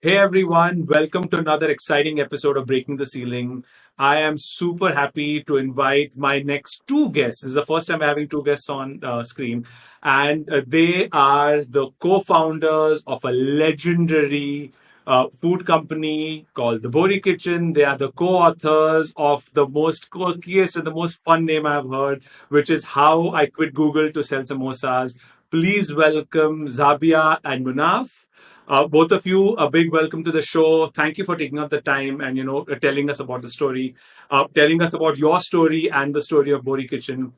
Hey everyone, welcome to another exciting episode of Breaking the Ceiling. I am super happy to invite my next two guests. This is the first time I'm having two guests on screen, and they are the co founders of a legendary food company called the Bohri Kitchen. They are the co authors of the most quirkiest and the most fun name I've heard, which is How I Quit Google to Sell Samosas. Please welcome Zahabia and Munaf. Both of you, a big welcome to the show. Thank you for taking up the time and telling us about the story, telling us about your story and the story of Bohri Kitchen.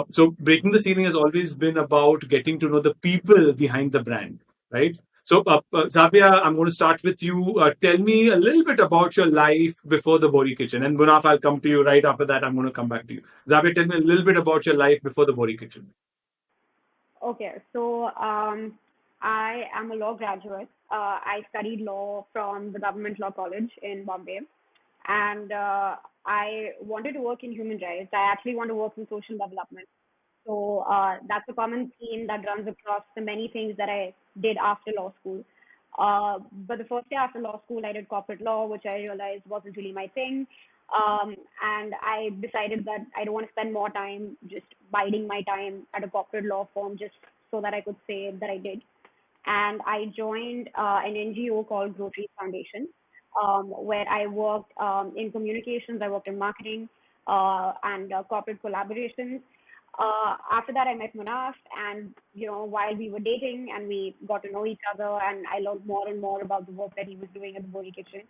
So, breaking the ceiling has always been about getting to know the people behind the brand, right? So, Zabia, I'm going to start with you. Tell me a little bit about your life before the Bohri Kitchen, and Munaf, I'll come to you right after that. I'm going to come back to you. Zabia, tell me a little bit about your life before the Bohri Kitchen. Okay, so I am a law graduate. I studied law from the Government Law College in Bombay, and I wanted to work in human rights. I actually want to work in social development. So that's a common theme that runs across the many things that I did after law school. But the first year after law school, I did corporate law, which I realized wasn't really my thing. And I decided that I don't want to spend more time just biding my time at a corporate law firm just so that I could say that I did. And I joined an NGO called Grocery Foundation, where I worked in communications, I worked in marketing and corporate collaborations. After that, I met Munaf, and while we were dating and we got to know each other, and I learned more and more about the work that he was doing at the Bohri Kitchen,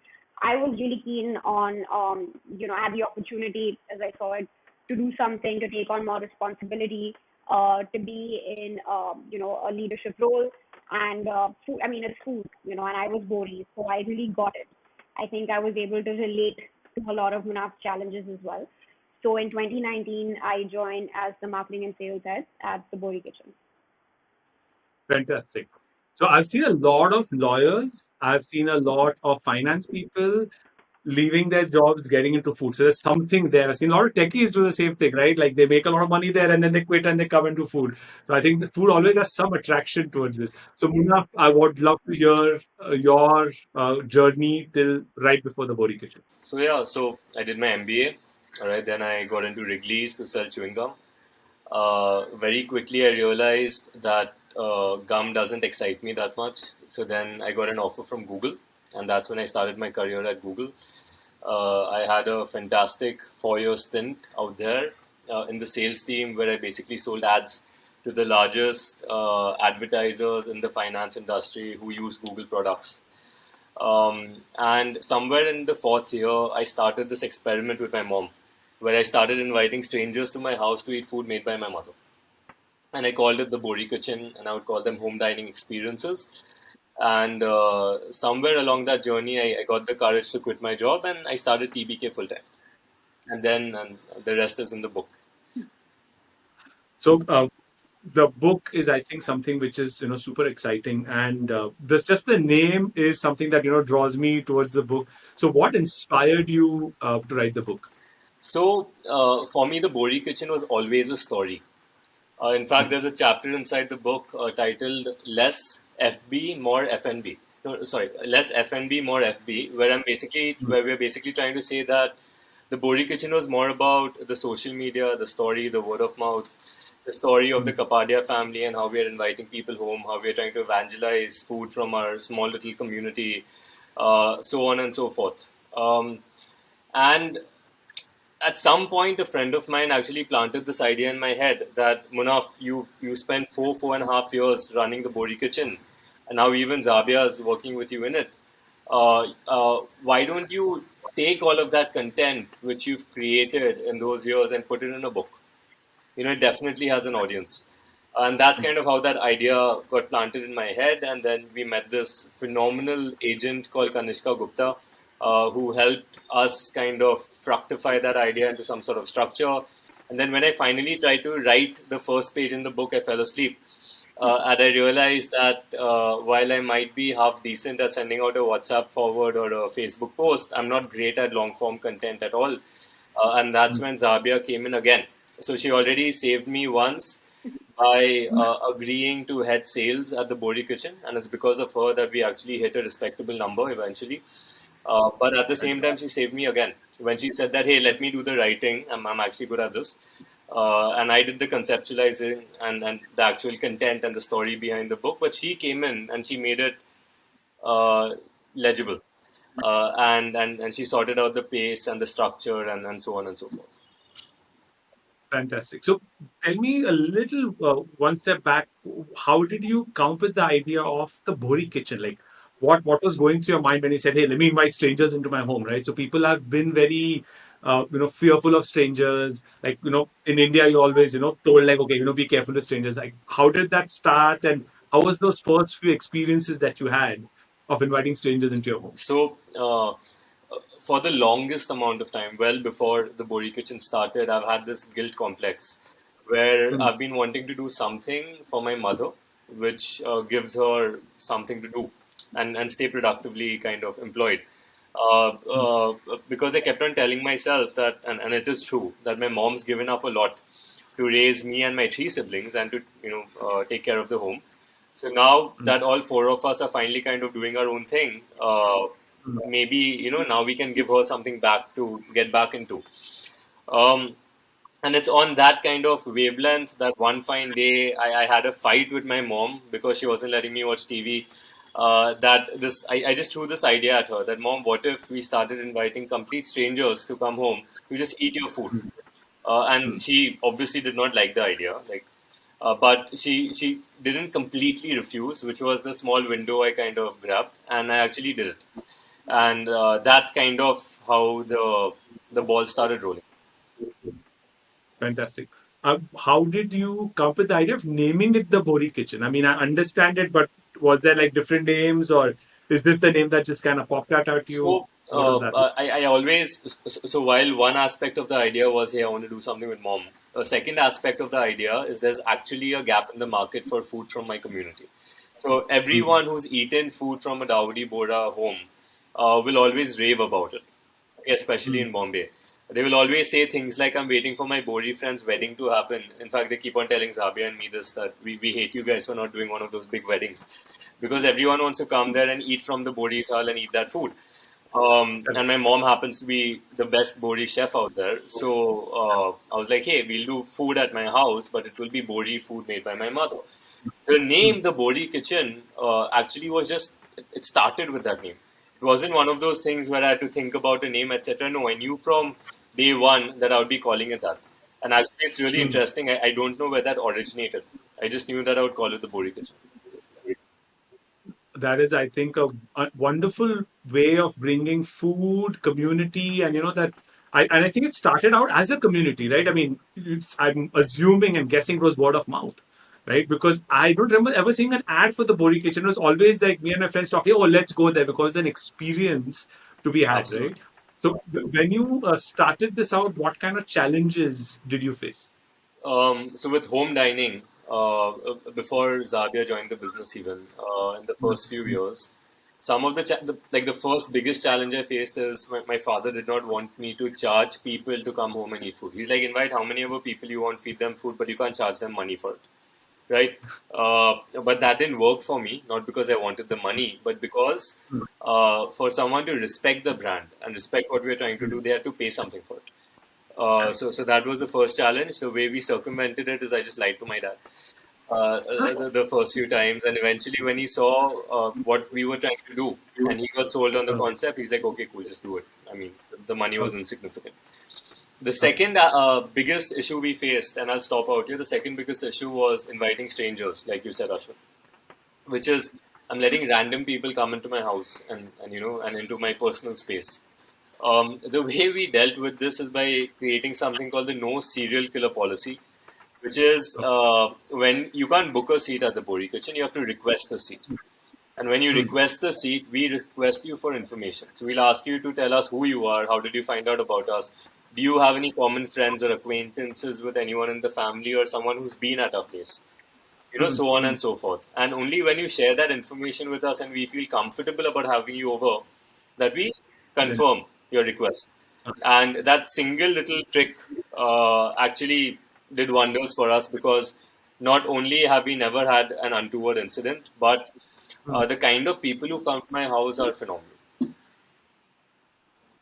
I was really keen on, I had the opportunity, as I saw it, to do something, to take on more responsibility, to be in, a leadership role. And food, I mean, it's food, and I was Bohri, so I really got it. I think I was able to relate to a lot of Munaf's challenges as well. So in 2019, I joined as the marketing and sales head at the Bohri Kitchen. Fantastic. So I've seen a lot of lawyers. I've seen a lot of finance people leaving their jobs, getting into food. So there's something there. I've seen a lot of techies do the same thing, right? Like they make a lot of money there and then they quit and they come into food. So I think the food always has some attraction towards this. So Munaf, I would love to hear your journey till right before the Bohri Kitchen. So I did my MBA. All right, then I got into Wrigley's to sell chewing gum. Very quickly, I realized that gum doesn't excite me that much. So then I got an offer from Google, and that's when I started my career at Google. I had a fantastic 4 year stint out there in the sales team where I basically sold ads to the largest advertisers in the finance industry who use Google products. And somewhere in the fourth year, I started this experiment with my mom, where I started inviting strangers to my house to eat food made by my mother. And I called it the Bohri Kitchen, and I would call them home dining experiences. And somewhere along that journey, I got the courage to quit my job, and I started TBK full time. And the rest is in the book. So the book is, I think, something which is super exciting, and this just the name is something that draws me towards the book. So what inspired you to write the book? So for me, the Bohri Kitchen was always a story. In fact, there's a chapter inside the book titled "Less FB, More FNB." No, sorry, less FNB, more FB, where we're basically trying to say that the Bohri Kitchen was more about the social media, the story, the word of mouth, the story of the Kapadia family, and how we are inviting people home, how we are trying to evangelize food from our small little community, so on and so forth. And at some point, a friend of mine actually planted this idea in my head that Munaf, you spent 4.5 years running the Bohri Kitchen, and now even Zabia is working with you in it. Why don't you take all of that content which you've created in those years and put it in a book? It definitely has an audience. And that's kind of how that idea got planted in my head. And then we met this phenomenal agent called Kanishka Gupta, who helped us kind of fructify that idea into some sort of structure. And then when I finally tried to write the first page in the book, I fell asleep. And I realized that while I might be half decent at sending out a WhatsApp forward or a Facebook post, I'm not great at long form content at all. And that's when Zahabia came in again. So she already saved me once, by agreeing to head sales at the Bohri Kitchen, and it's because of her that we actually hit a respectable number eventually. But at the same time, she saved me again when she said that, hey, let me do the writing. I'm actually good at this. And I did the conceptualizing and the actual content and the story behind the book. But she came in and she made it legible. And she sorted out the pace and the structure and so on and so forth. Fantastic. So tell me a little one step back. How did you come up with the idea of the Bohri Kitchen? Like, what was going through your mind when you said, "Hey, let me invite strangers into my home"? Right. So people have been very, fearful of strangers. Like, in India, you always, told like, okay, be careful with strangers. Like, how did that start, and how was those first few experiences that you had of inviting strangers into your home? So, for the longest amount of time, well before the Bohri Kitchen started, I've had this guilt complex where Mm, I've been wanting to do something for my mother, which gives her something to do and stay productively kind of employed. mm, Because I kept on telling myself that, and it is true, that my mom's given up a lot to raise me and my three siblings and to take care of the home. So now mm, that all four of us are finally kind of doing our own thing, mm. maybe now we can give her something back to get back into. Um, and it's on that kind of wavelength that one fine day I had a fight with my mom because she wasn't letting me watch TV. I just threw this idea at her that, mom, what if we started inviting complete strangers to come home to just eat your food? And Mm. she obviously did not like the idea, but she didn't completely refuse, which was the small window I kind of grabbed, and I actually did it, and that's kind of how the ball started rolling. Fantastic. How did you come up with the idea of naming it the Bohri Kitchen? I mean, I understand it, but was there like different names, or is this the name that just kind of popped out at you? So What was that? I always so while one aspect of the idea was, hey, I want to do something with mom. A second aspect of the idea is there's actually a gap in the market for food from my community. So Mm, everyone who's eaten food from a Dawdi Bora home will always rave about it, especially mm, in Bombay. They will always say things like, I'm waiting for my Bohri friend's wedding to happen. In fact, they keep on telling Zahabia and me this, that we hate you guys for not doing one of those big weddings. Because everyone wants to come there and eat from the Bohri thal and eat that food. correct. And my mom happens to be the best Bohri chef out there. So I was like, hey, we'll do food at my house, but it will be Bohri food made by my mother. The name, Mm, the Bohri Kitchen, actually was just, it started with that name. It wasn't one of those things where I had to think about a name, etc. No, I knew from day one that I would be calling it that. And actually, it's really mm. interesting. I don't know where that originated. I just knew that I would call it the Bohri Kitchen. That is, I think, a wonderful way of bringing food, community, and that. I think it started out as a community, right? I mean, I'm assuming and guessing it was word of mouth, right? Because I don't remember ever seeing an ad for the Bohri Kitchen. It was always like me and my friends talking, "Oh, let's go there," because it's an experience to be had, right? Absolutely. So when you started this out, what kind of challenges did you face? So with home dining, before Zabia joined the business, even in the Mm, first few years, some of the first biggest challenge I faced is my father did not want me to charge people to come home and eat food. He's like, invite how many ever people you want, feed them food, but you can't charge them money for it, right? But that didn't work for me, not because I wanted the money, but because mm, for someone to respect the brand and respect what we're trying to do, mm. they had to pay something for it. Correct. So that was the first challenge. The way we circumvented it is I just lied to my dad the first few times, and eventually when he saw what we were trying to do, and he got sold on the Uh, concept, he's like, okay, cool, just do it. I mean, the money was okay. insignificant. The Okay. second biggest issue we faced, and I'll stop out here. The second biggest issue was inviting strangers, like you said, Ashwin, which is I'm letting random people come into my house and into my personal space. The way we dealt with this is by creating something called the no serial killer policy, which is Okay. when you can't book a seat at the Bohri Kitchen, you have to request a seat. And when you Mm, request the seat, we request you for information. So we'll ask you to tell us who you are, how did you find out about us, do you have any common friends or acquaintances with anyone in the family or someone who's been at our place, mm, so on mm. and so forth. And only when you share that information with us and we feel comfortable about having you over, that we Then, confirm your request. okay. And that single little trick actually did wonders for us because not only have we never had an untoward incident, but the kind of people who come to my house are phenomenal.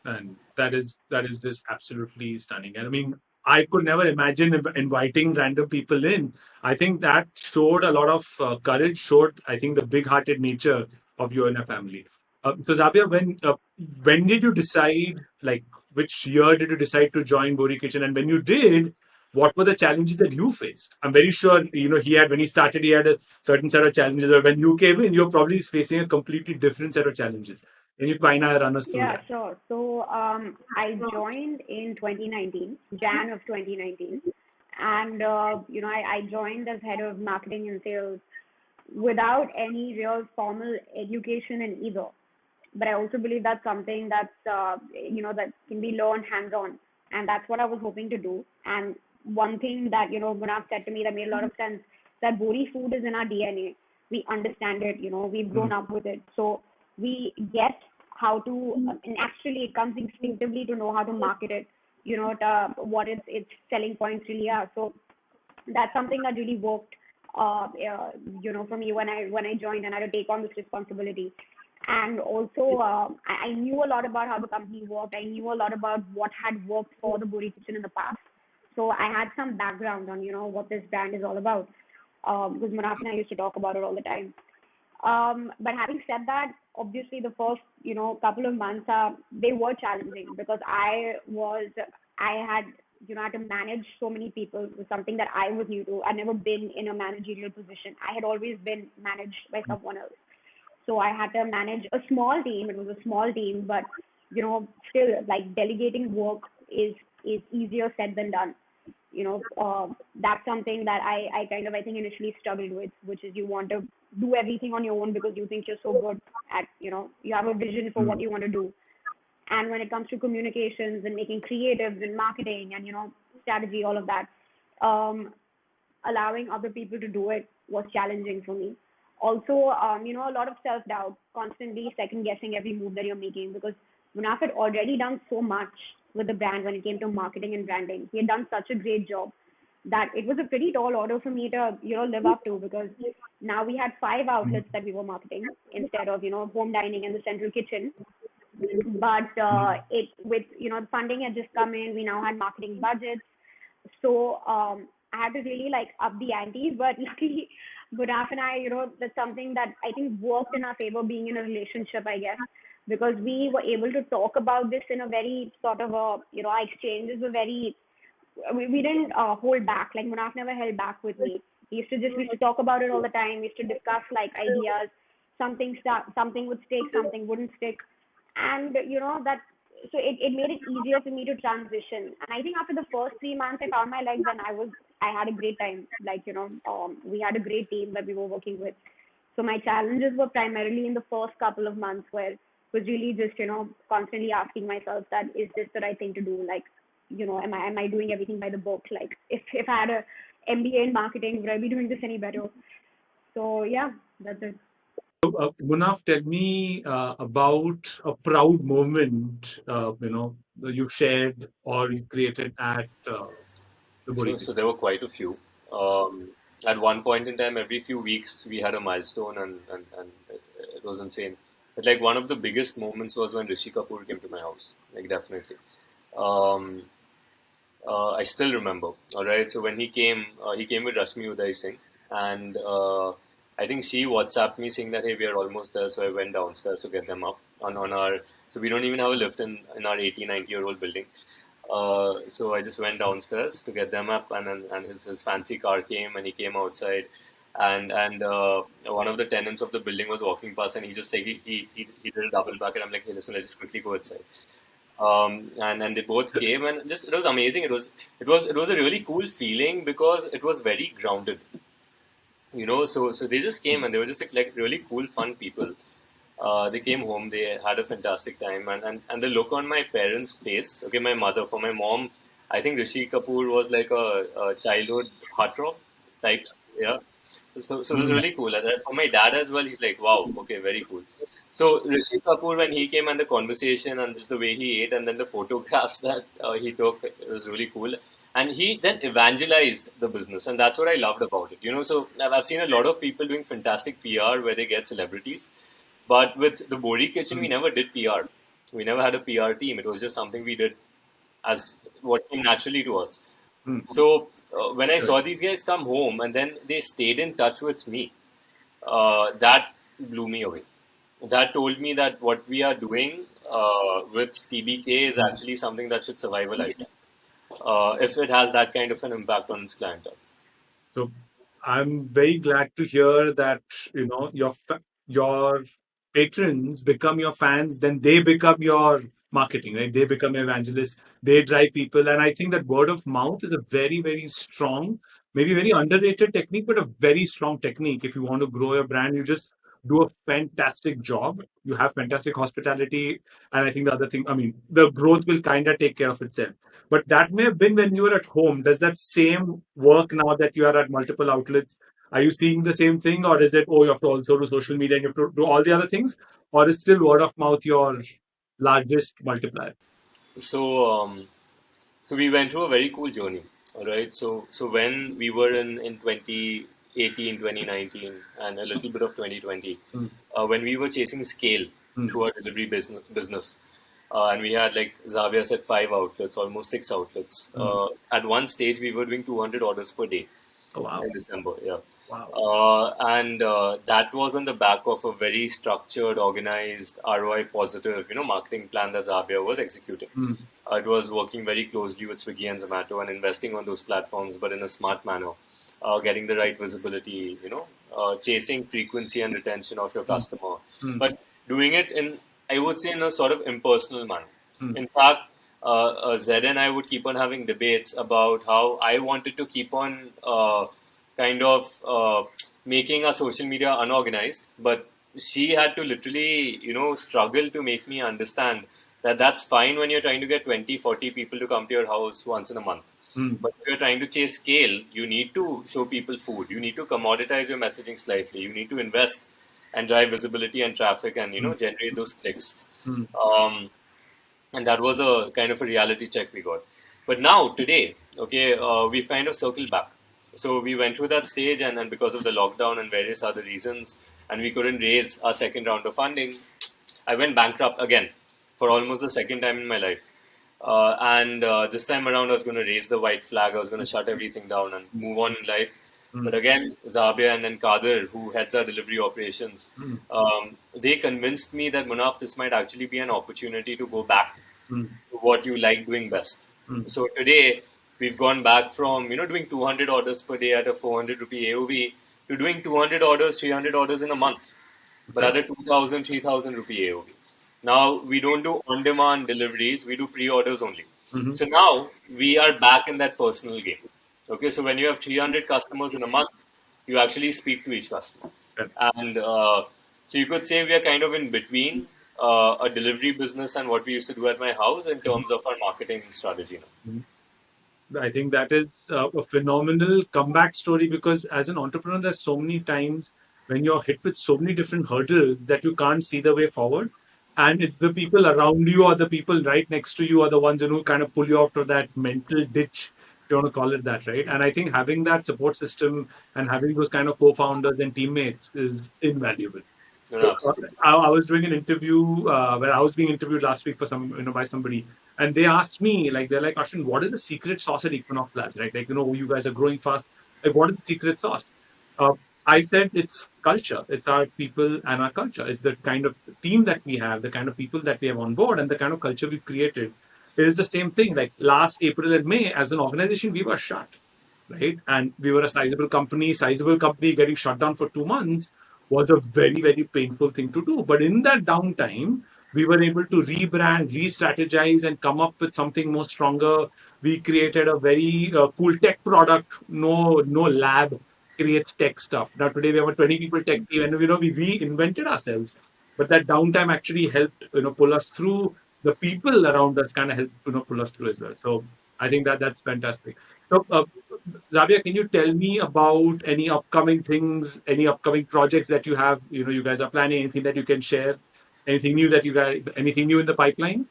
And that is just absolutely stunning. And I mean, I could never imagine inviting random people in. I think that showed a lot of courage, showed, I think, the big-hearted nature of you and your family. So Zabia, when did you decide, like, which year did you decide to join Bohri Kitchen? And when you did, what were the challenges that you faced? I'm very sure, when he started, he had a certain set of challenges. Or when you came in, you're probably facing a completely different set of challenges. Can you kind of run us through Yeah, that? sure. So I joined in 2019, Jan of 2019, and I joined as head of marketing and sales without any real formal education in either. But I also believe that's something that can be learned hands-on, and that's what I was hoping to do. And one thing that Munaf said to me that made a lot of sense, that Bohri food is in our DNA. We understand it. We've grown up with it, so we get how to, and actually it comes instinctively to know how to market it. What its selling points really are. So that's something that really worked for me when I joined and I had to take on this responsibility. And also, I knew a lot about how the company worked. I knew a lot about what had worked for the Bohri Kitchen in the past. So I had some background on what this brand is all about, because Munaf and I used to talk about it all the time. But having said that, obviously the first couple of months they were challenging, because I had to manage so many people. It was something that I was new to. I'd never been in a managerial position. I had always been managed by someone else. So I had to manage a small team. It was a small team, but still, like, delegating work is easier said than done. That's something that I think initially struggled with, which is you want to do everything on your own because you think you're so good at, you have a vision for what you want to do. And when it comes to communications and making creatives and marketing and, strategy, all of that, um, allowing other people to do it was challenging for me. Also, a lot of self-doubt, constantly second-guessing every move that you're making, because Munaf had already done so much with the brand when it came to marketing and branding. He had done such a great job that it was a pretty tall order for me to, live up to, because now we had 5 outlets that we were marketing instead of, home dining and the central kitchen. But it with the funding had just come in. We now had marketing budgets, so I had to really like up the ante. But luckily, Munaf and I, that's something that I think worked in our favor, being in a relationship, I guess, because we were able to talk about this in a very sort of a, our exchanges were very, we didn't hold back. Like, Munaf never held back with me. We used to talk about it all the time. We used to discuss like ideas. Something would stick, something wouldn't stick, and that. So it made it easier for me to transition. And I think after the first 3 months, I found my legs, and I had a great time. Like, we had a great team that we were working with. So my challenges were primarily in the first couple of months, where it was really just constantly asking myself that, is this the right thing to do? Like, am I doing everything by the book? Like, if I had a MBA in marketing, would I be doing this any better? So yeah, that's it. Munaf, tell me about a proud moment, you shared or you created at the Bohri So Kitchen. there were quite a few. Um, at one point in time, every few weeks we had a milestone, and it was insane. But like one of the biggest moments was when Rishi Kapoor came to my house. Like, definitely. Um, I still remember. All right. So when he came with Rashmi Uday Singh, and I think she WhatsApped me saying that, hey, we are almost there. So I went downstairs to get them up on our. So we don't even have a lift in our 80, 90-year-old building. So I just went downstairs to get them up, and his fancy car came, and he came outside, and one of the tenants of the building was walking past, and he just like he did a double back, and I'm like, hey, listen, let's just quickly go outside. And they both came, and just it was amazing. It was a really cool feeling because it was very grounded. So they just came, and they were just like really cool, fun people. They came home, they had a fantastic time, and the look on my parents' face. Okay, my mother, for my mom, I think Rishi Kapoor was like a childhood heartthrob types. Yeah. So it was Mm. really cool. And then for my dad as well, he's like, wow, okay, very cool. So Rishi Kapoor, when he came, and the conversation and just the way he ate, and then the photographs that he took, it was really cool. And he then evangelized the business, and that's what I loved about it. So I've seen a lot of people doing fantastic PR where they get celebrities, but with the Bohri Kitchen, we never did PR. We never had a PR team. It was just something we did as what came naturally to us. So when I saw these guys come home and then they stayed in touch with me, that blew me away. That told me that what we are doing with TBK is actually something that should survive a lifetime if it has that kind of an impact on its clientele. So I'm very glad to hear that your patrons become your fans, then they become your marketing, right? They become evangelists, they drive people, and I think that word of mouth is a very, very strong, maybe very underrated technique, but a very strong technique. If you want to grow your brand, you just do a fantastic job. You have fantastic hospitality, and I think the other thing, I mean, the growth will kind of take care of itself. But that may have been when you were at home. Does that same work now that you are at multiple outlets? Are you seeing the same thing, or is it, oh, you have to also do social media and you have to do all the other things, or is still word of mouth your largest multiplier? So, so we went through a very cool journey. All right. So when we were in 2018, 2019, and a little bit of 2020, when we were chasing scale through our delivery business, and we had, like Zahabia said, 5 outlets, almost 6 outlets. At one stage, we were doing 200 orders per day. Oh, wow. In December, yeah. Wow. And that was on the back of a very structured, organized, ROI positive, marketing plan that Zahabia was executing. It was working very closely with Swiggy and Zomato and investing on those platforms, but in a smart manner, getting the right visibility, chasing frequency and retention of your customer, but doing it in, I would say, in a sort of impersonal manner. In fact, Zed and I would keep on having debates about how I wanted to keep on making our social media unorganized, but she had to literally, struggle to make me understand that that's fine when you're trying to get 20, 40 people to come to your house once in a month. But if you're trying to chase scale, you need to show people food. You need to commoditize your messaging slightly. You need to invest and drive visibility and traffic and, generate those clicks. And that was a kind of a reality check we got. But now, today, okay, we've kind of circled back. So we went through that stage, and because of the lockdown and various other reasons, and we couldn't raise our second round of funding, I went bankrupt again for almost the second time in my life. And this time around, I was going to raise the white flag. I was going to shut everything down and move on in life. But again, Zahabia and then Kadir, who heads our delivery operations, they convinced me that, Munaf, this might actually be an opportunity to go back to what you like doing best. So today, we've gone back from, doing 200 orders per day at a 400 rupee AOV to doing 200 orders, 300 orders in a month, but at a 2,000, 3,000 rupee AOV. Now, we don't do on-demand deliveries, we do pre-orders only. So now, we are back in that personal game. Okay, so when you have 300 customers in a month, you actually speak to each customer. And so you could say we are kind of in between a delivery business and what we used to do at my house in terms of our marketing strategy now. I think that is a phenomenal comeback story, because as an entrepreneur, there's so many times when you're hit with so many different hurdles that you can't see the way forward. And it's the people around you or the people right next to you are the ones who kind of pull you out of that mental ditch, if you want to call it that, right? And I think having that support system and having those kind of co-founders and teammates is invaluable. No, absolutely. I was doing an interview where I was being interviewed last week for by somebody, and they asked me, like, they're like, Ashwin, what is the secret sauce at Equinox Labs, right? Like, you guys are growing fast. Like, what is the secret sauce? Uh, I said it's culture. It's our people and our culture. It's the kind of team that we have, the kind of people that we have on board, and the kind of culture we've created. It is the same thing. Like last April and May, as an organization, we were shut, right? And we were a sizable company. Sizable company getting shut down for 2 months was a very, very painful thing to do. But in that downtime, we were able to rebrand, re-strategize, and come up with something more stronger. We created a very cool tech product. No lab creates tech stuff. Now today we have a 20 people tech team, and we reinvented ourselves. But that downtime actually helped pull us through. The people around us kind of helped pull us through as well. So I think that's fantastic. So, Zahabia, can you tell me about any upcoming things, any upcoming projects that you have? You guys are planning. Anything that you can share? Anything new anything new in the pipeline?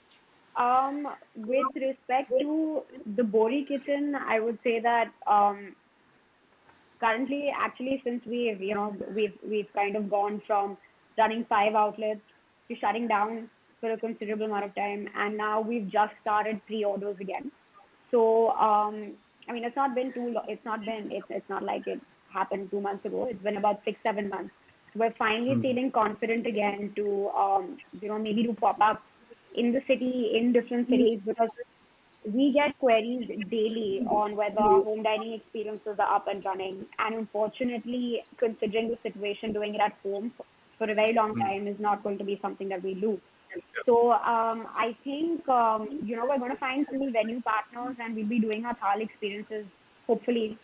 With respect to the Bohri Kitchen, I would say that currently, actually, since we've kind of gone from running 5 outlets to shutting down for a considerable amount of time, and now we've just started pre-orders again. So, I mean, it's not been too long. It's not like it happened 2 months ago. It's been about 6, 7 months. We're finally Mm. feeling confident again to, maybe do pop-ups in the city, in different cities, because we get queries daily on whether our home dining experiences are up and running. And unfortunately, considering the situation, doing it at home for a very long Mm. time is not going to be something that we do. So I think we're going to find cool venue partners, and we'll be doing our Thal experiences hopefully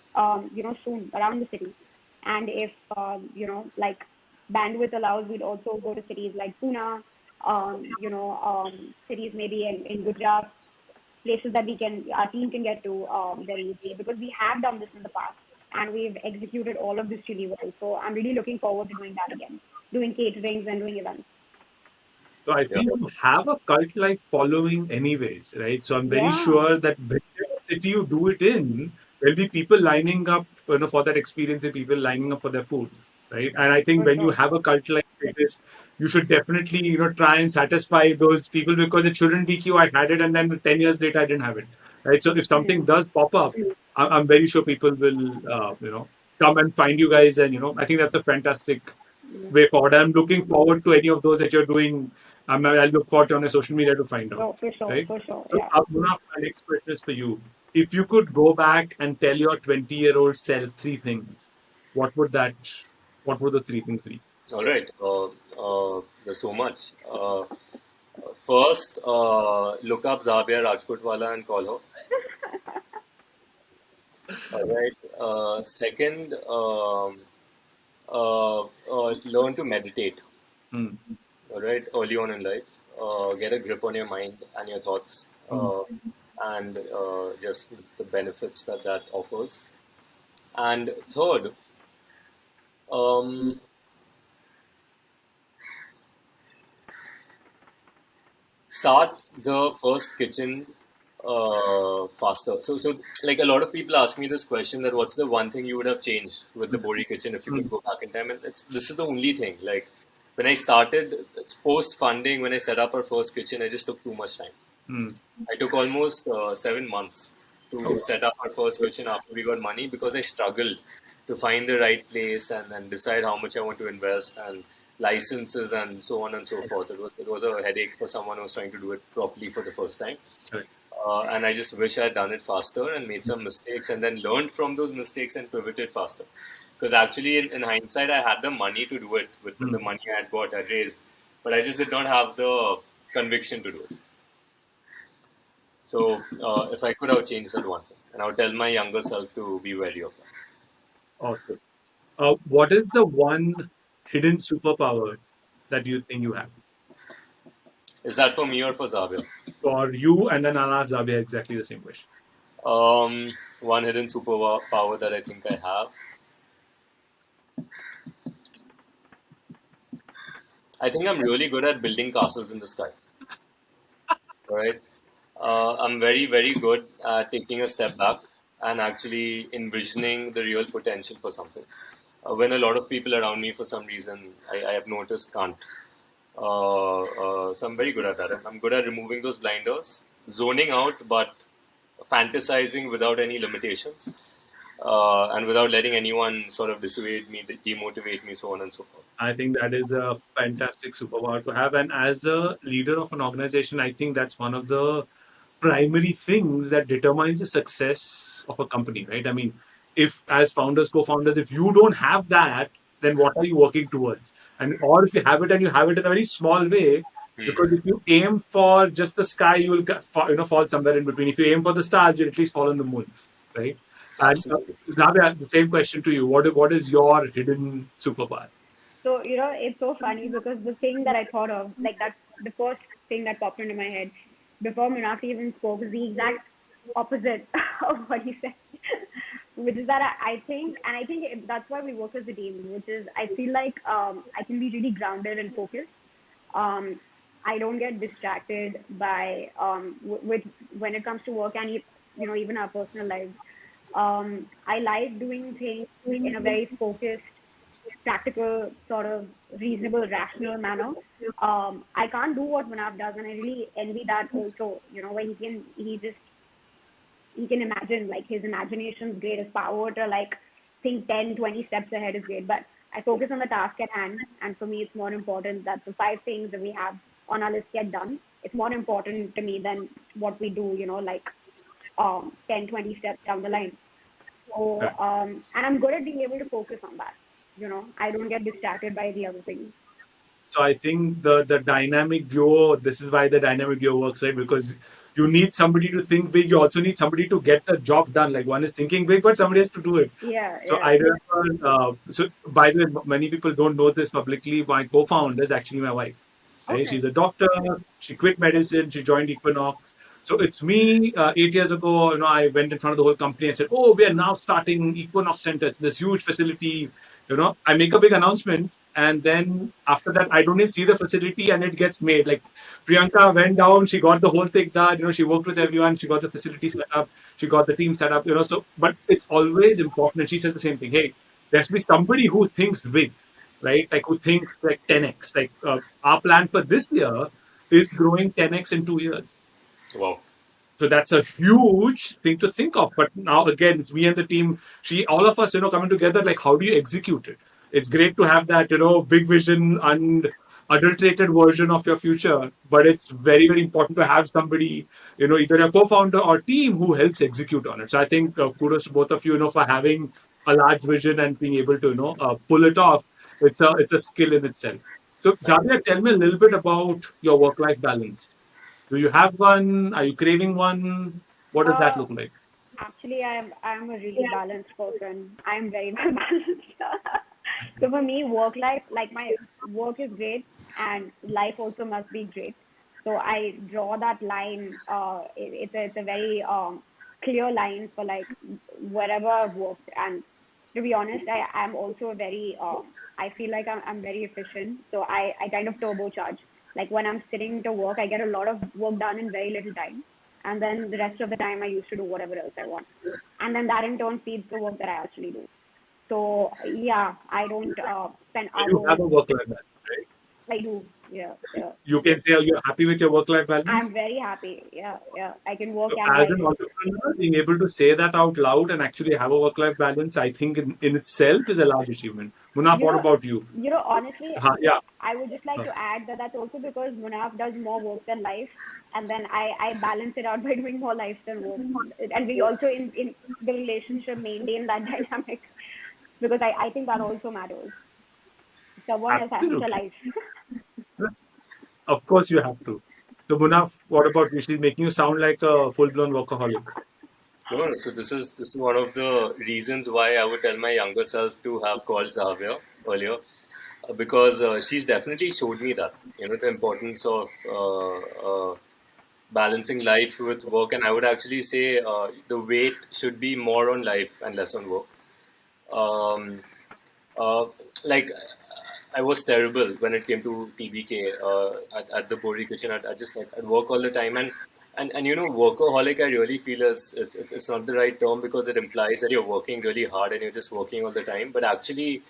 soon around the city. And if like bandwidth allows, we'd also go to cities like Pune, cities maybe in Gujarat, places that our team can get to very easily, because we have done this in the past and we've executed all of this really well. So I'm really looking forward to doing that again, doing caterings and doing events. So I Yeah. think you have a cult-like following anyways, right? So I'm very Yeah, sure that whichever city you do it in, there'll be people lining up, for that experience, and people lining up for their food, right? And I think for when you sure. have a cult-like status, you should definitely, try and satisfy those people, because it shouldn't be you. I had it, and then 10 years later, I didn't have it, right? So if something Mm. does pop up, I'm very sure people will, come and find you guys, and I think that's a fantastic Yeah. way forward. I'm looking forward to any of those that you're doing. I'll look forward to on your social media to find out. Oh, Right. for sure. So, Yeah. Munaf, my next question is for you. If you could go back and tell your 20-year-old self three things, what would that? What would those three things be? All right. There's so much. First, look up Zahabia Rajkotwala and call her. All right. Second, learn to meditate. Mm. All right. Early on in life, get a grip on your mind and your thoughts, Mm. and just the benefits that that offers. And third, um, start the first kitchen faster. So like a lot of people ask me this question, that what's the one thing you would have changed with the Bohri Kitchen if you could Mm. go back in time? And this is the only thing. Like when I started, post funding, when I set up our first kitchen, I just took too much time. Mm. I took almost 7 months Oh, to set up our first kitchen after we got money, because I struggled to find the right place and decide how much I want to invest, and licenses and so on and so forth. It was a headache for someone who was trying to do it properly for the first time. correct. And I just wish I had done it faster and made some mistakes, and then learned from those mistakes and pivoted faster. Because actually, in hindsight, I had the money to do it with the Mm. money I had got, I raised, but I just did not have the conviction to do it. So if I could, I would change that one thing, and I would tell my younger self to be wary of that. Awesome. What is the one hidden superpower that you think you have? Is that for me or for Zavia? For you, and then I'll ask Zabia exactly the same question. One hidden superpower that I think I have. I think I'm really good at building castles in the sky. Right? I'm very, very good at taking a step back and actually envisioning the real potential for something. When a lot of people around me, for some reason, I have noticed, can't. So I'm very good at that. I'm good at removing those blinders, zoning out, but fantasizing without any limitations, and without letting anyone sort of dissuade me, demotivate me, so on and so forth. I think that is a fantastic superpower to have. And as a leader of an organization, I think that's one of the primary things that determines the success of a company, right? I mean, if as founders, co-founders, if you don't have that, then what are you working towards? And or if you have it and you have it in a very small way, because Hmm. if you aim for just the sky, you will fall somewhere in between. If you aim for the stars, you'll at least fall on the moon, right? And Absolutely. Navya, the same question to you. What is your hidden superpower? So, it's so funny because the thing that I thought of, like that's the first thing that popped into my head before Munaf even spoke, is the exact opposite of what he said. Which is that I think that's why we work as a team, which is I feel like I can be really grounded and focused. Um, I don't get distracted by with when it comes to work and even our personal lives. I like doing things in a very focused, practical, sort of reasonable, rational manner. I can't do what Munaf does, and I really envy that also. Where he can imagine, like his imagination is great, his power to like think 10, 20 steps ahead is great. But I focus on the task at hand, and for me, it's more important that the 5 things that we have on our list get done. It's more important to me than what we do, like 10, 20 steps down the line. So, Right. and I'm good at being able to focus on that. I don't get distracted by the other things. So I think the dynamic duo, this is why the dynamic duo works, right? Because you need somebody to think big. You also need somebody to get the job done. Like one is thinking big, but somebody has to do it. Yeah, So yeah. I remember. So by the way, many people don't know this publicly. My co-founder is actually my wife. Right? Okay. She's a doctor. She quit medicine. She joined Equinox. So it's me. 8 years ago, I went in front of the whole company and said, "Oh, we are now starting Equinox Center. It's this huge facility." I make a big announcement, and then after that, I don't even see the facility, and it gets made. Like Priyanka went down, she got the whole thing done. She worked with everyone. She got the facility set up. She got the team set up. So, but it's always important. And she says the same thing. Hey, there has to be somebody who thinks big, right? Like who thinks like 10x. Like our plan for this year is growing 10x in 2 years. Wow. So that's a huge thing to think of. But now again, it's me and the team. All of us, coming together. Like, how do you execute it? It's great to have that, big vision and adulterated version of your future. But it's very, very important to have somebody, either a co-founder or team who helps execute on it. So I think kudos to both of you, for having a large vision and being able to, pull it off. It's a skill in itself. So Zahabia, tell me a little bit about your work-life balance. Do you have one? Are you craving one? What does that Uh, look like? Actually, I'm a really balanced person. I'm very well balanced. So for me, work life, like my work is great, and life also must be great. So I draw that line. It's a very clear line for like wherever I've worked. And to be honest, I'm also very I feel like I'm very efficient. So I kind of turbocharge. Like when I'm sitting to work, I get a lot of work done in very little time, and then the rest of the time I used to do whatever else I want, and then that in turn feeds the work that I actually do. So yeah, I don't spend So you hours. have a work-life balance, right? I do. Yeah, yeah. You can say you're happy with your work-life balance. I'm very happy. Yeah, yeah. I can work So and as life. an entrepreneur, being able to say that out loud and actually have a work-life balance, I think in itself is a large achievement. Munaf, You what know, about you? honestly, Yeah. I would just like Uh, to add that that's also because Munaf does more work than life, and then I balance it out by doing more life than work, and we also in the relationship maintain that dynamic because I think that also matters. Someone else has a Absolutely. life. Of course, you have to. So Munaf, what about you? She's making you sound like a full-blown workaholic. No, no, so this is one of the reasons why I would tell my younger self to have called Zahavia earlier, because she's definitely showed me that the importance of balancing life with work, and I would actually say the weight should be more on life and less on work. Um, uh, like I was terrible when it came to TBK at the Bohri Kitchen. I just like I'd work all the time, and workaholic. I really feel is it's not the right term because it implies that you're working really hard and you're just working all the time. But actually,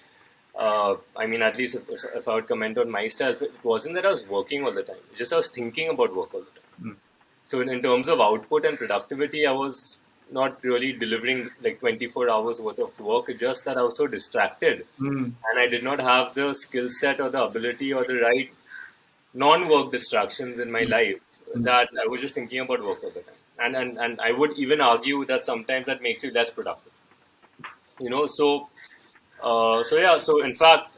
I mean, at least if I would comment on myself, it wasn't that I was working all the time. It's just I was thinking about work all the time. Mm. So in terms of output and productivity, I was not really delivering like 24 hours worth of work. It's just that I was so distracted Mm. and I did not have the skill set or the ability or the right non-work distractions in my Mm. life Mm. that I was just thinking about work all the time. And I would even argue that sometimes that makes you less productive. So yeah, so in fact,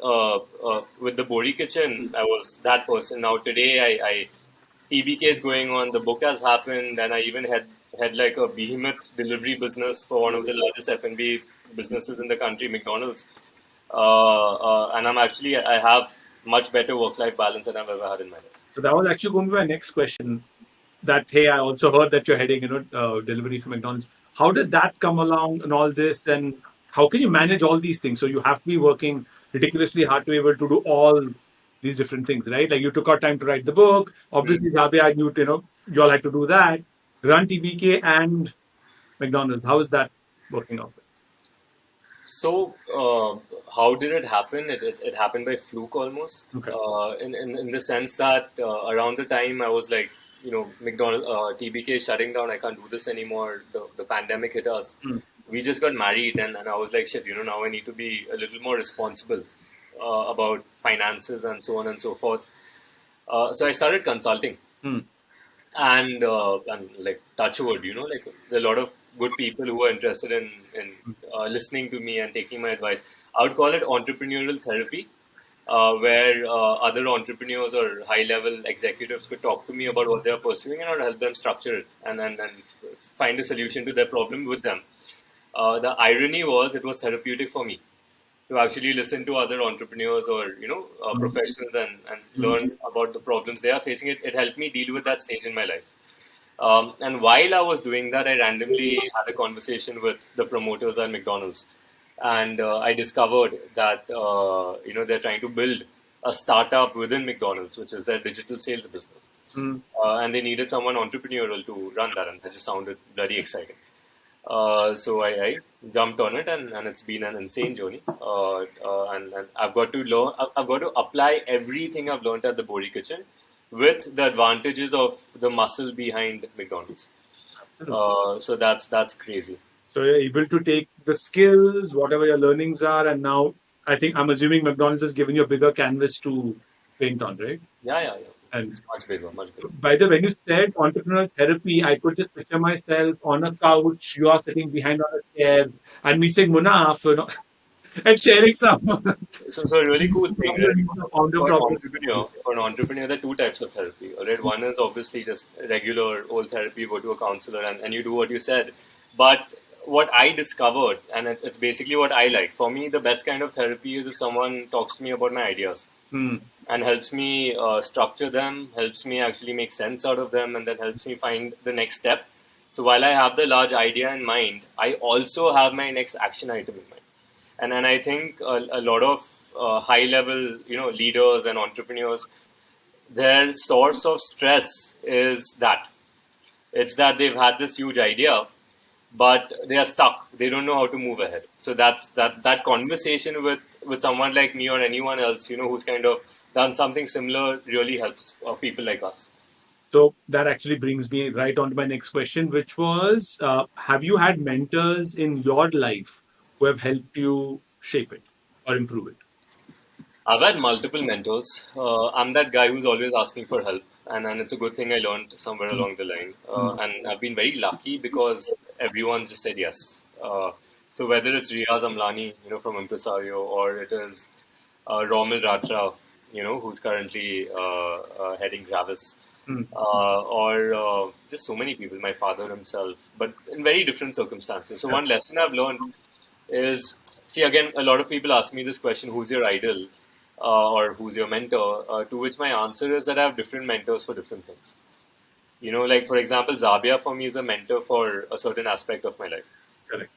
with the Bohri Kitchen, I was that person. Now today, I TBK is going on. The book has happened, and I even had like a behemoth delivery business for one of the largest F&B businesses in the country, McDonald's. And I have much better work-life balance than I've ever had in my life. So that was actually going to be my next question. That hey, I also heard that you're heading, delivery for McDonald's. How did that come along and all this, and how can you manage all these things? So you have to be working ridiculously hard to be able to do all these different things, right? Like you took out time to write the book. Hmm. Obviously, Zabe, I knew, you all had to do that. Run TBK and McDonald's. How is that? working out with? So, how did it happen? It happened by fluke almost. Okay. In the sense that around the time I was like, McDonald, TBK is shutting down. I can't do this anymore. The pandemic hit us. Mm. We just got married, and I was like, shit. Now I need to be a little more responsible about finances and so on and so forth. So I started consulting. Mm. And like touch wood, like there are a lot of good people who are interested in listening to me and taking my advice. I would call it entrepreneurial therapy, where other entrepreneurs or high level executives could talk to me about what they are pursuing, and I would help them structure it and find a solution to their problem with them. The irony was it was therapeutic for me to actually listen to other entrepreneurs or professionals and learn about the problems they are facing. It helped me deal with that stage in my life. And while I was doing that, I randomly had a conversation with the promoters at McDonald's, and I discovered that they're trying to build a startup within McDonald's, which is their digital sales business, and they needed someone entrepreneurial to run that, and that just sounded very exciting. So I jumped on it, and it's been an insane journey. And I've got to learn. I've got to apply everything I've learned at the Bohri Kitchen with the advantages of the muscle behind McDonald's. So that's crazy. So you're able to take the skills, whatever your learnings are, and now I'm assuming McDonald's has given you a bigger canvas to paint on, right? Yeah. And it's much bigger, much bigger. By the way, when you said entrepreneurial therapy, I could just picture myself on a couch, you are sitting behind on a chair, and me saying Munaf, and sharing some. So a really cool thing, right? Founder For an entrepreneur, there are two types of therapy. Right? One is obviously just regular old therapy, you go to a counselor and you do what you said. But what I discovered, and it's basically what I like. For me, the best kind of therapy is if someone talks to me about my ideas and helps me structure them, helps me actually make sense out of them, and then helps me find the next step. So while I have the large idea in mind, I also have my next action item in mind. And I think a lot of high level, leaders and entrepreneurs, their source of stress is that it's that they've had this huge idea, but they are stuck. They don't know how to move ahead. So that conversation with someone like me or anyone else, who's kind of done something similar, really helps people like us. So that actually brings me right on to my next question, which was, have you had mentors in your life who have helped you shape it or improve it? I've had multiple mentors. I'm that guy who's always asking for help, and it's a good thing I learned somewhere along the line. And I've been very lucky because everyone's just said yes. So whether it's Riaz Amlani, from Impresario, or it is Romil Ratra, who's currently heading Gravis, or just so many people, my father himself, but in very different circumstances. So one lesson I've learned is, see, again, a lot of people ask me this question, who's your idol? Or who's your mentor? To which my answer is that I have different mentors for different things. Like for example, Zahabia for me is a mentor for a certain aspect of my life. Correct.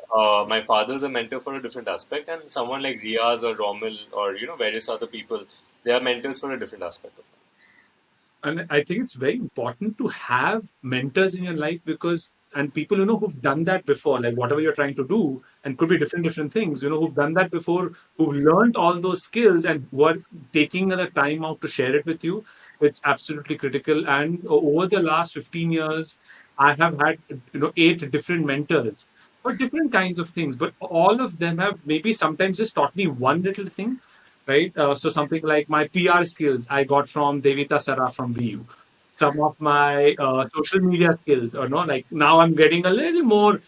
My father is a mentor for a different aspect, and someone like Riaz or Romil or various other people, they are mentors for a different aspect of life. And I think it's very important to have mentors in your life because, and people, who've done that before, like whatever you're trying to do, and could be different things, who've done that before, who've learned all those skills and who are taking the time out to share it with you. It's absolutely critical. And over the last 15 years, I have had, 8 different mentors for different kinds of things, but all of them have maybe sometimes just taught me one little thing, right? So something like my PR skills I got from Devita Sara from VU. Some of my social media skills, or no, like now I'm getting a little more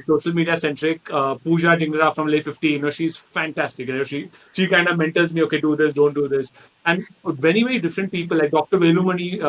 social media centric. Pooja Dingra from Lay 50, she's fantastic. She kind of mentors me. Okay, do this, don't do this, and very different people like Dr. Velumani,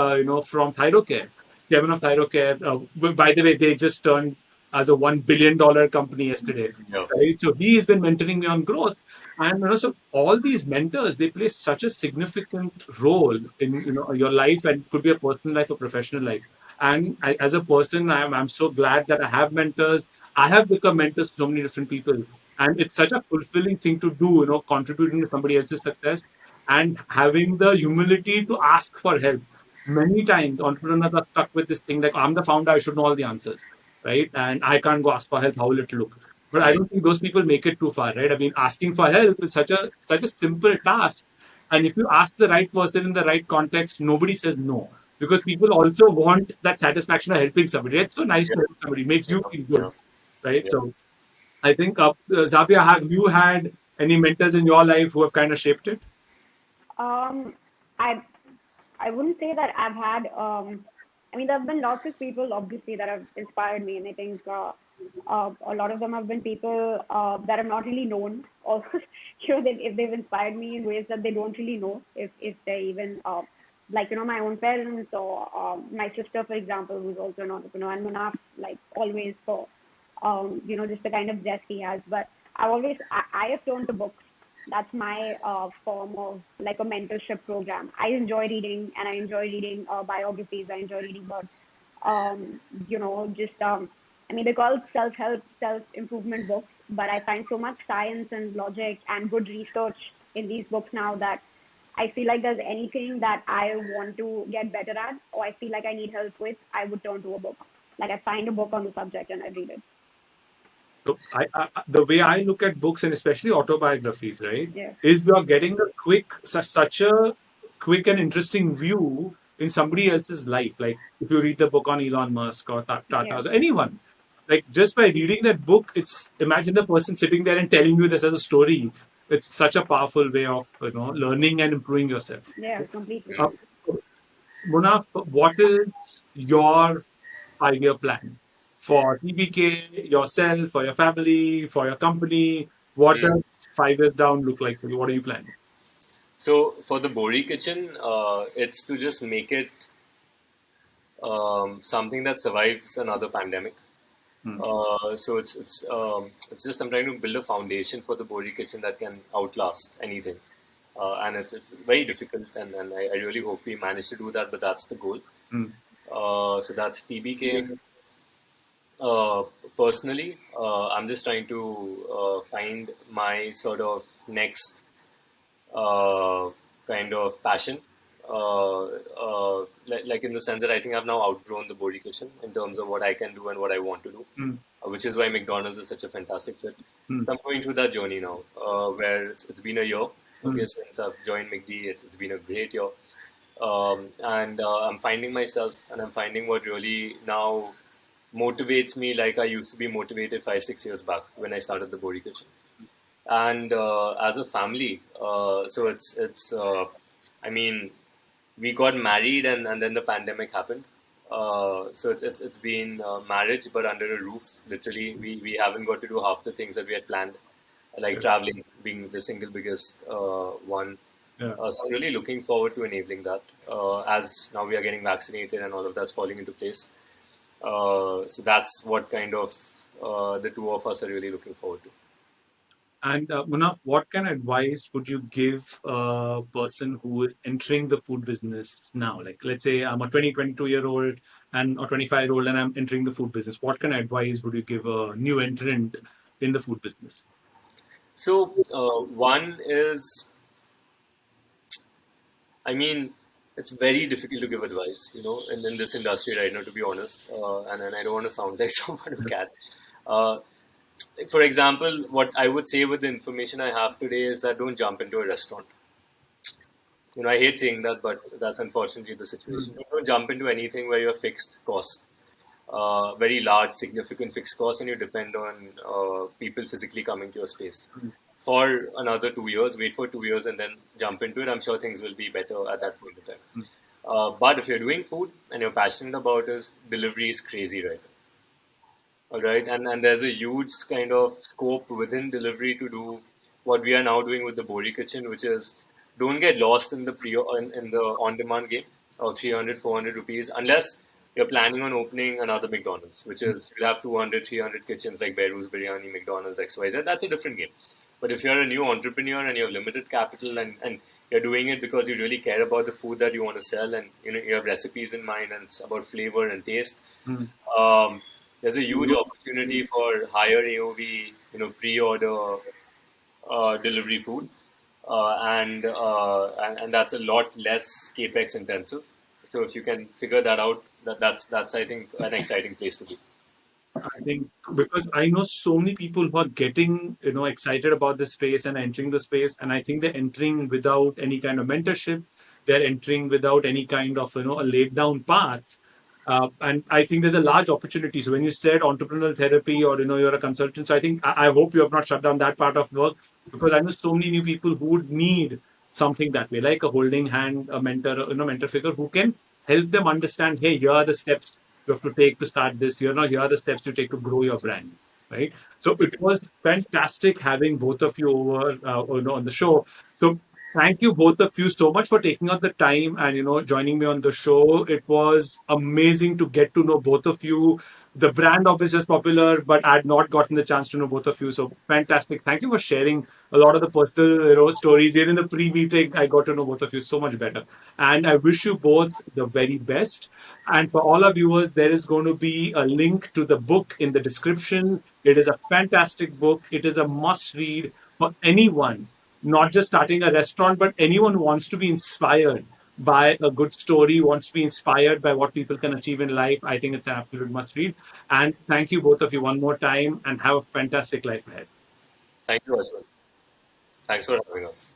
from Thyrocare, chairman of Thyrocare. By the way, they just turned as a $1 billion company yesterday. Yeah. Right? So he has been mentoring me on growth. And so all these mentors, they play such a significant role in your life, and could be a personal life or professional life. And as a person, I'm so glad that I have mentors. I have become mentors to so many different people, and it's such a fulfilling thing to do. Contributing to somebody else's success and having the humility to ask for help. Many times, entrepreneurs are stuck with this thing like, I'm the founder, I should know all the answers, right? And I can't go ask for help. How will it look? But I don't think those people make it too far, right? I mean, asking for help is such a simple task. And if you ask the right person in the right context, nobody says no. Because people also want that satisfaction of helping somebody. It's so nice Yeah, to help somebody, it makes you you know, feel yeah, good, right? yeah. So I think, Zabia, have you had any mentors in your life who have kind of shaped it? Um, I I wouldn't say that I've had. I mean, there have been lots of people, obviously, that have inspired me, and I think a lot of them have been people that I'm not really known. Or, if they've inspired me in ways that they don't really know, if they even like my own parents or my sister, for example, who's also an entrepreneur, and Munaf, like always for just the kind of zest he has. But I have turned to books. That's my form of like a mentorship program. I enjoy reading, and I enjoy reading biographies. I enjoy reading about, just I mean, they're called self-help, self-improvement books, but I find so much science and logic and good research in these books now that I feel like there's anything that I want to get better at, or I feel like I need help with, I would turn to a book. Like I find a book on the subject and I read it. So the way I look at books and especially autobiographies, right, Yeah. is you're getting a such a quick and interesting view in somebody else's life. Like if you read the book on Elon Musk or Yeah. Tata's or anyone, like just by reading that book, it's imagine the person sitting there and telling you this as a story. It's such a powerful way of learning and improving yourself. Yeah, completely. Uh, Munaf, what is your 5-year plan for TBK, yourself, for your family, for your company? What Mm. does 5 years down look like for you? What are you planning? So for the Bohri Kitchen, it's to just make it something that survives another pandemic. Hmm. So it's just I'm trying to build a foundation for the Bohri Kitchen that can outlast anything. And it's very difficult, and I really hope we manage to do that. But that's the goal. Hmm. So that's TBK. Uh, Personally, I'm just trying to find my sort of next uh, kind of passion. Like in the sense that I think I've now outgrown the Bohri Kitchen in terms of what I can do and what I want to do, Hmm. which is why McDonald's is such a fantastic fit. Hmm. So I'm going through that journey now, where it's been a year. Hmm. Okay, since I've joined McD, it's been a great year, and I'm finding myself, and I'm finding what really now motivates me, like I used to be motivated 5-6 years back when I started the Bohri Kitchen. And as a family, so it's I mean, we got married, and then the pandemic happened. So it's been marriage, but under a roof. Literally, we haven't got to do half the things that we had planned, like Yeah. traveling being the single biggest one. Yeah. So I'm really looking forward to enabling that, as now we are getting vaccinated and all of that's falling into place. So that's what kind of the two of us are really looking forward to. And Munaf, what kind of advice would you give a person who is entering the food business now? Like, let's say I'm a 22-year-old and or 25-year-old and I'm entering the food business. What kind of advice would you give a new entrant in the food business? So one is, I mean, it's very difficult to give advice, in this industry right now, to be honest. And I don't want to sound like someone who can. Uh, for example, what I would say with the information I have today is that don't jump into a restaurant. I hate saying that, but that's unfortunately the Hmm. situation. You don't jump into anything where you're fixed costs, very large, significant fixed costs, and you depend on people physically coming to your space. Hmm. For another 2 years, wait for 2 years, and then jump into it. I'm sure things will be better at that point in time. Hmm. But if you're doing food and you're passionate about it, delivery is crazy right now. All right, and there's a huge kind of scope within delivery to do what we are now doing with the Bohri Kitchen, which is don't get lost in the in the on-demand game of 300, 400 rupees, unless you're planning on opening another McDonald's, which is you'll have 200, 300 kitchens like Beru's Biryani, McDonald's, XYZ. That's a different game. But if you're a new entrepreneur and you have limited capital, and you're doing it because you really care about the food that you want to sell, and you have recipes in mind and it's about flavor and taste, Hmm. um, there's a huge opportunity for higher AOV, pre-order delivery food, and that's a lot less capex intensive. So if you can figure that out, that's I think an exciting place to be. I think because I know so many people who are getting, excited about the space and entering the space, and I think they're entering without any kind of mentorship. They're entering without any kind of, a laid down path. And I think there's a large opportunity. So when you said entrepreneurial therapy or, you're a consultant, so I think I hope you have not shut down that part of work, because I know so many new people who would need something that way, like a holding hand, a mentor, mentor figure who can help them understand, hey, here are the steps you have to take to start this. Here are the steps you take to grow your brand, right? So it was fantastic having both of you over, on the show. So thank you both of you so much for taking out the time and joining me on the show. It was amazing to get to know both of you. The brand obviously is popular, but I'd not gotten the chance to know both of you. So fantastic! Thank you for sharing a lot of the personal stories. Here in the pre-meeting, I got to know both of you so much better, and I wish you both the very best. And for all our viewers, there is going to be a link to the book in the description. It is a fantastic book. It is a must-read for anyone, not just starting a restaurant, but anyone who wants to be inspired by a good story, wants to be inspired by what people can achieve in life. I think it's an absolute must read. And thank you both of you one more time and have a fantastic life ahead. Thank you, Ashwin. Thanks for having us.